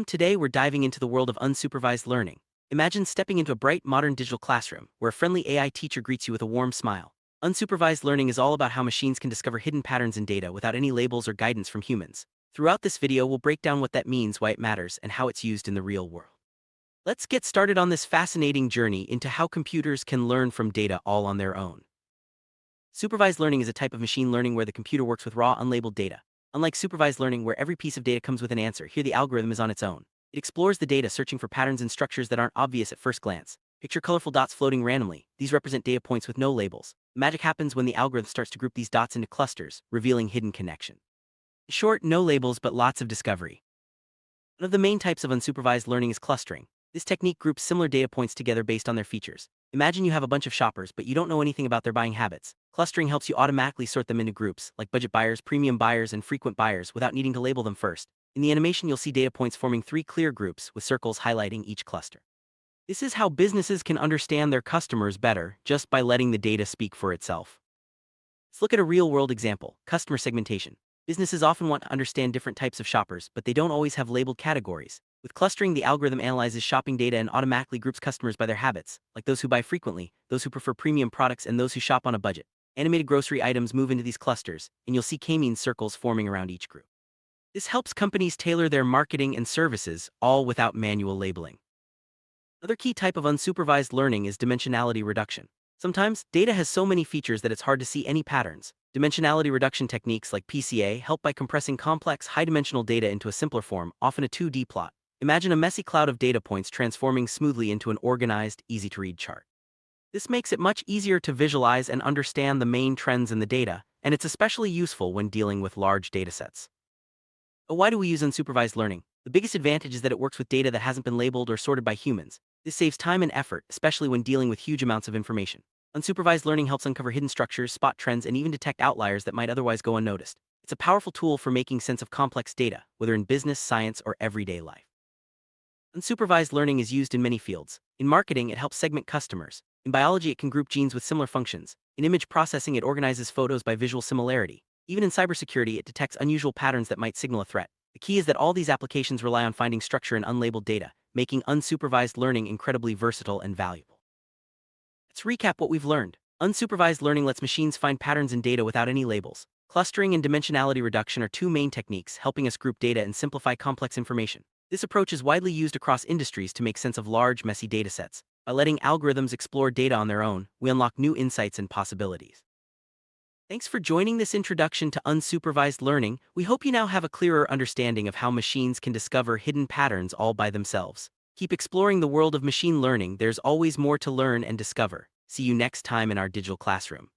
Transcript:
Today we're diving into the world of unsupervised learning. Imagine stepping into a bright, modern digital classroom where a friendly AI teacher greets you with a warm smile. Unsupervised learning is all about how machines can discover hidden patterns in data without any labels or guidance from humans. Throughout this video, we'll break down what that means, why it matters, and how it's used in the real world. Let's get started on this fascinating journey into how computers can learn from data all on their own. Supervised learning is a type of machine learning where the computer works with raw, unlabeled data. Unlike supervised learning, where every piece of data comes with an answer, here the algorithm is on its own. It explores the data, searching for patterns and structures that aren't obvious at first glance. Picture colorful dots floating randomly. These represent data points with no labels. Magic happens when the algorithm starts to group these dots into clusters, revealing hidden connection. In short, no labels but lots of discovery. One of the main types of unsupervised learning is clustering. This technique groups similar data points together based on their features. Imagine you have a bunch of shoppers, but you don't know anything about their buying habits. Clustering helps you automatically sort them into groups, like budget buyers, premium buyers, and frequent buyers, without needing to label them first. In the animation, you'll see data points forming three clear groups, with circles highlighting each cluster. This is how businesses can understand their customers better, just by letting the data speak for itself. Let's look at a real-world example: customer segmentation. Businesses often want to understand different types of shoppers, but they don't always have labeled categories. With clustering, the algorithm analyzes shopping data and automatically groups customers by their habits, like those who buy frequently, those who prefer premium products, and those who shop on a budget. Animated grocery items move into these clusters, and you'll see k-means circles forming around each group. This helps companies tailor their marketing and services, all without manual labeling. Another key type of unsupervised learning is dimensionality reduction. Sometimes, data has so many features that it's hard to see any patterns. Dimensionality reduction techniques like PCA help by compressing complex, high-dimensional data into a simpler form, often a 2D plot. Imagine a messy cloud of data points transforming smoothly into an organized, easy-to-read chart. This makes it much easier to visualize and understand the main trends in the data, and it's especially useful when dealing with large datasets. But why do we use unsupervised learning? The biggest advantage is that it works with data that hasn't been labeled or sorted by humans. This saves time and effort, especially when dealing with huge amounts of information. Unsupervised learning helps uncover hidden structures, spot trends, and even detect outliers that might otherwise go unnoticed. It's a powerful tool for making sense of complex data, whether in business, science, or everyday life. Unsupervised learning is used in many fields. In marketing, it helps segment customers. In biology, it can group genes with similar functions. In image processing, it organizes photos by visual similarity. Even in cybersecurity, it detects unusual patterns that might signal a threat. The key is that all these applications rely on finding structure in unlabeled data, making unsupervised learning incredibly versatile and valuable. Let's recap what we've learned. Unsupervised learning lets machines find patterns in data without any labels. Clustering and dimensionality reduction are two main techniques, helping us group data and simplify complex information. This approach is widely used across industries to make sense of large, messy datasets. By letting algorithms explore data on their own, we unlock new insights and possibilities. Thanks for joining this introduction to unsupervised learning. We hope you now have a clearer understanding of how machines can discover hidden patterns all by themselves. Keep exploring the world of machine learning. There's always more to learn and discover. See you next time in our digital classroom.